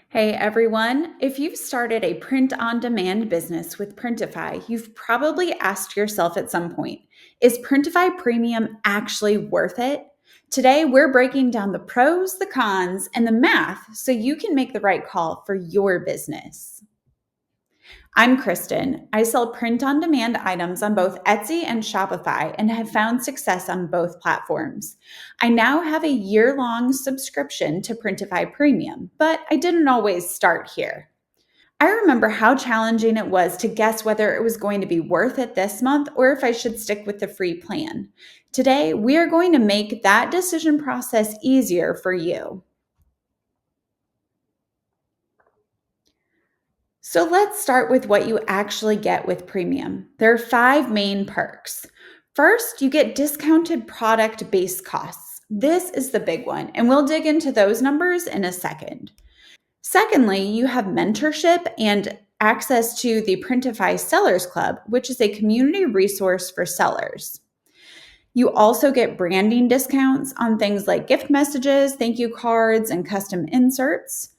Hey everyone, if you've started a print-on-demand business with Printify, you've probably asked yourself at some point, is Printify Premium actually worth it? Today, we're breaking down the pros, the cons, and the math so you can make the right call for your business. I'm Kristen. I sell print-on-demand items on both Etsy and Shopify and have found success on both platforms. I now have a year-long subscription to Printify Premium, but I didn't always start here. I remember how challenging it was to guess whether it was going to be worth it this month or if I should stick with the free plan. Today, we are going to make that decision process easier for you. So let's start with what you actually get with Premium. There are 5 main perks. First, you get discounted product base costs. This is the big one, and we'll dig into those numbers in a second. Secondly, you have mentorship and access to the Printify Sellers Club, which is a community resource for sellers. You also get branding discounts on things like gift messages, thank you cards, and custom inserts.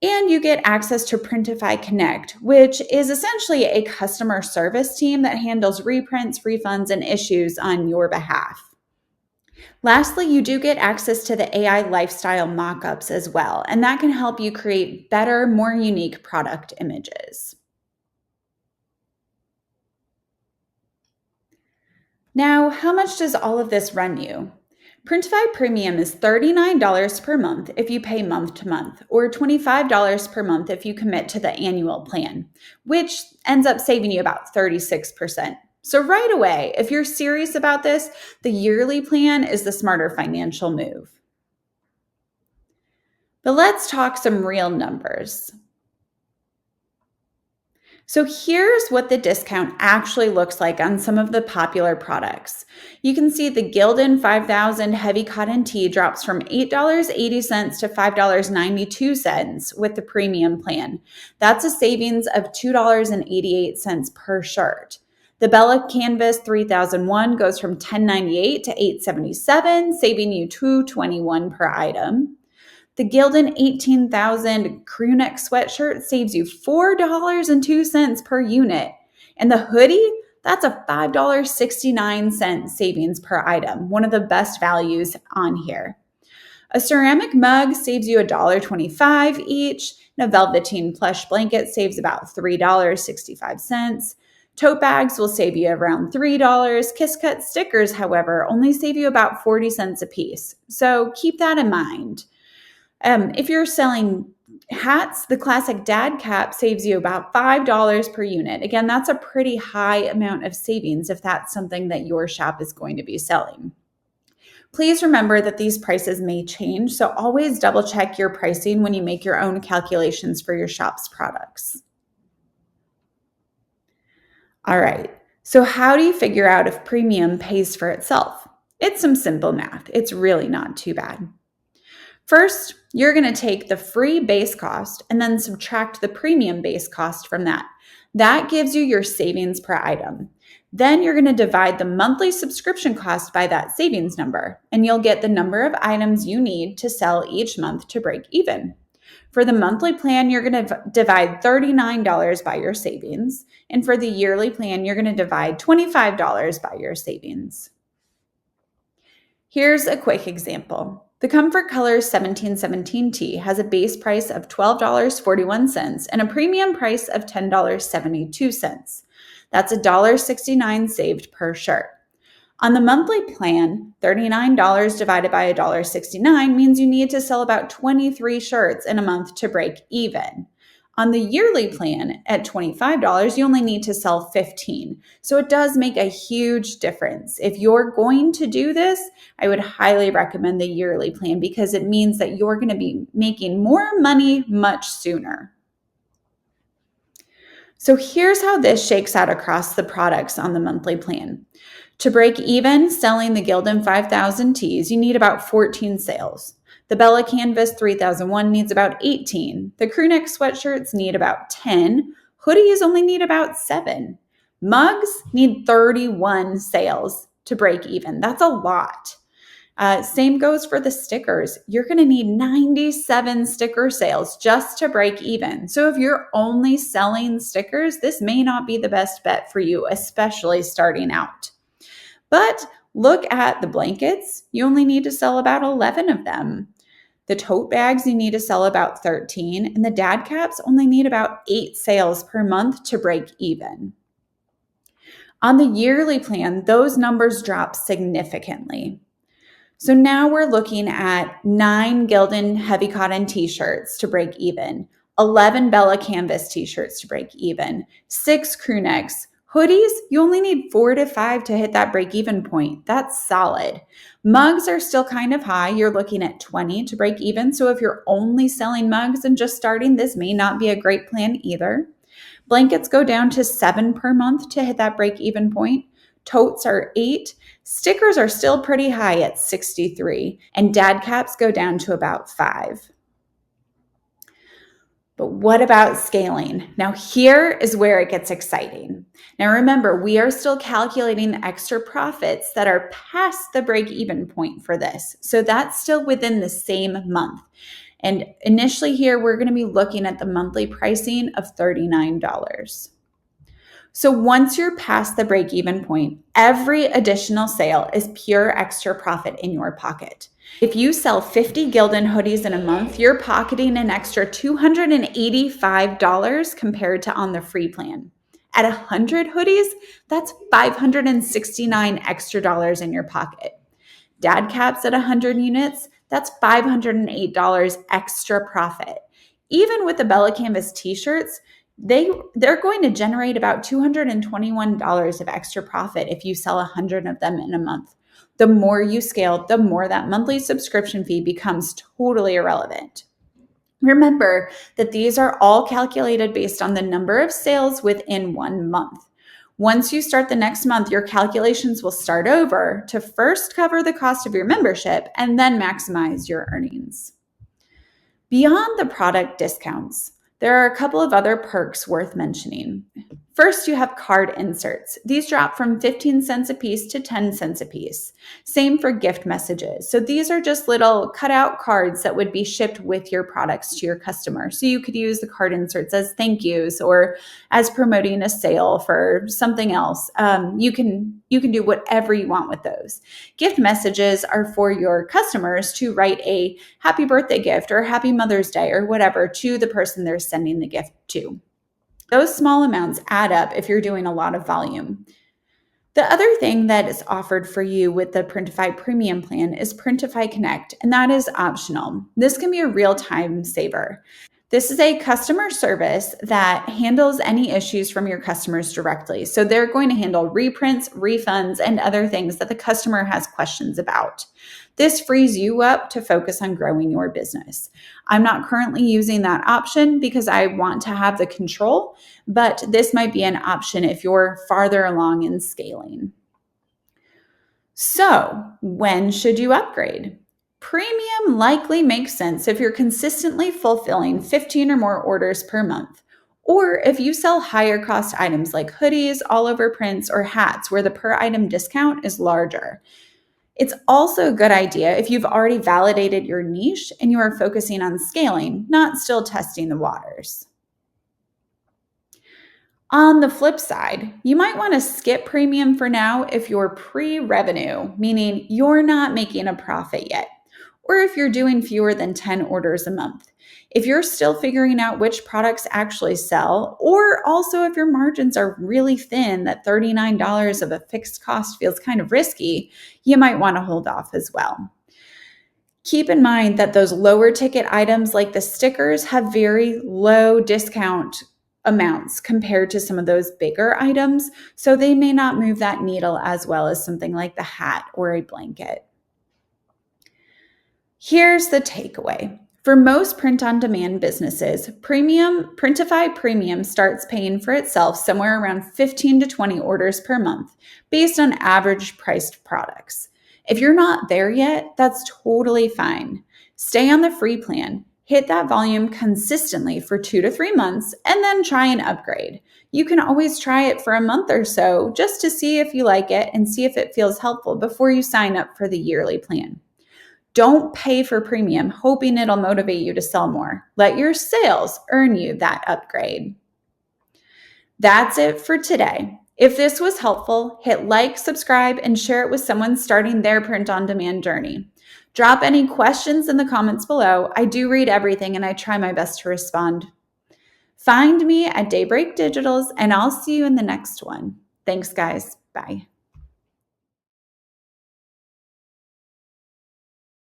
And you get access to Printify Connect, which is essentially a customer service team that handles reprints, refunds, and issues on your behalf. Lastly, you do get access to the AI lifestyle mockups as well, and that can help you create better, more unique product images. Now, how much does all of this run you? Printify Premium is $39 per month if you pay month to month, or $25 per month if you commit to the annual plan, which ends up saving you about 36%. So right away, if you're serious about this, the yearly plan is the smarter financial move. But let's talk some real numbers. So here's what the discount actually looks like on some of the popular products. You can see the Gildan 5000 heavy cotton tee drops from $8.80 to $5.92 with the premium plan. That's a savings of $2.88 per shirt. The Bella+Canvas 3001 goes from $10.98 to $8.77, saving you $2.21 per item. The Gildan 18,000 crew neck sweatshirt saves you $4.02 per unit. And the hoodie, that's a $5.69 savings per item, one of the best values on here. A ceramic mug saves you $1.25 each, and a velveteen plush blanket saves about $3.65. Tote bags will save you around $3. Kiss Cut stickers, however, only save you about 40 cents a piece. So keep that in mind. If you're selling hats, the classic dad cap saves you about $5 per unit. Again, that's a pretty high amount of savings if that's something that your shop is going to be selling. Please remember that these prices may change, so always double check your pricing when you make your own calculations for your shop's products. All right, so how do you figure out if premium pays for itself? It's some simple math. It's really not too bad. First, you're going to take the free base cost and then subtract the premium base cost from that. That gives you your savings per item. Then you're going to divide the monthly subscription cost by that savings number, and you'll get the number of items you need to sell each month to break even. For the monthly plan, you're going to divide $39 by your savings, and for the yearly plan, you're going to divide $25 by your savings. Here's a quick example. The Comfort Colors 1717 tee has a base price of $12.41 and a premium price of $10.72. That's $1.69 saved per shirt. On the monthly plan, $39 divided by $1.69 means you need to sell about 23 shirts in a month to break even. On the yearly plan at $25, you only need to sell 15. So it does make a huge difference. If you're going to do this, I would highly recommend the yearly plan because it means that you're going to be making more money much sooner. So here's how this shakes out across the products on the monthly plan. To break even selling the Gildan 5000 tees, you need about 14 sales. The Bella+Canvas 3001 needs about 18. The crew neck sweatshirts need about 10. Hoodies only need about 7. Mugs need 31 sales to break even. That's a lot. Same goes for the stickers. You're going to need 97 sticker sales just to break even. So if you're only selling stickers, this may not be the best bet for you, especially starting out. But look at the blankets. You only need to sell about 11 of them. The tote bags, you need to sell about 13. And the dad caps only need about 8 sales per month to break even. On the yearly plan, those numbers drop significantly. So now we're looking at 9 Gildan heavy cotton t-shirts to break even, 11 Bella+Canvas t-shirts to break even, 6 crew necks. Hoodies, you only need 4 to 5 to hit that break even point. That's solid. Mugs are still kind of high. You're looking at 20 to break even. So if you're only selling mugs and just starting, this may not be a great plan either. Blankets go down to 7 per month to hit that break even point. Totes are 8. Stickers are still pretty high at 63. And dad caps go down to about 5. But what about scaling? Now, here is where it gets exciting. Now, remember, we are still calculating the extra profits that are past the break even point for this. So that's still within the same month. And initially here, we're going to be looking at the monthly pricing of $39. So once you're past the break-even point, every additional sale is pure extra profit in your pocket. If you sell 50 Gildan hoodies in a month, you're pocketing an extra $285 compared to on the free plan. At 100 hoodies, that's $569 extra dollars in your pocket. Dad caps at 100 units, that's $508 extra profit. Even with the Bella+Canvas t-shirts, they're going to generate about $221 of extra profit if you sell 100 of them in a month. The more you scale, the more that monthly subscription fee becomes totally irrelevant. Remember that these are all calculated based on the number of sales within 1 month. Once you start the next month, your calculations will start over to first cover the cost of your membership and then maximize your earnings. Beyond the product discounts, there are a couple of other perks worth mentioning. First, you have card inserts. These drop from 15 cents a piece to 10 cents a piece. Same for gift messages. So these are just little cutout cards that would be shipped with your products to your customer. So you could use the card inserts as thank yous or as promoting a sale for something else. You can do whatever you want with those. Gift messages are for your customers to write a happy birthday gift or happy Mother's Day or whatever to the person they're sending the gift to. Those small amounts add up if you're doing a lot of volume. The other thing that is offered for you with the Printify Premium plan is Printify Connect, and that is optional. This can be a real-time saver. This is a customer service that handles any issues from your customers directly. So they're going to handle reprints, refunds, and other things that the customer has questions about. This frees you up to focus on growing your business. I'm not currently using that option because I want to have the control, but this might be an option if you're farther along in scaling. So, when should you upgrade? Premium likely makes sense if you're consistently fulfilling 15 or more orders per month, or if you sell higher cost items like hoodies, all over prints, or hats where the per item discount is larger. It's also a good idea if you've already validated your niche and you are focusing on scaling, not still testing the waters. On the flip side, you might want to skip premium for now if you're pre-revenue, meaning you're not making a profit yet, or if you're doing fewer than 10 orders a month. If you're still figuring out which products actually sell, or also if your margins are really thin, that $39 of a fixed cost feels kind of risky, you might want to hold off as well. Keep in mind that those lower ticket items like the stickers have very low discount amounts compared to some of those bigger items, so they may not move that needle as well as something like the hat or a blanket. Here's the takeaway. For most print-on-demand businesses, Printify Premium starts paying for itself somewhere around 15 to 20 orders per month based on average priced products. If you're not there yet, that's totally fine. Stay on the free plan. Hit that volume consistently for 2 to 3 months and then try an upgrade. You can always try it for a month or so just to see if you like it and see if it feels helpful before you sign up for the yearly plan. Don't pay for premium hoping it'll motivate you to sell more. Let your sales earn you that upgrade. That's it for today. If this was helpful, hit like, subscribe, and share it with someone starting their print-on-demand journey. Drop any questions in the comments below. I do read everything and I try my best to respond. Find me at Daybreak Digitals and I'll see you in the next one. Thanks, guys. Bye.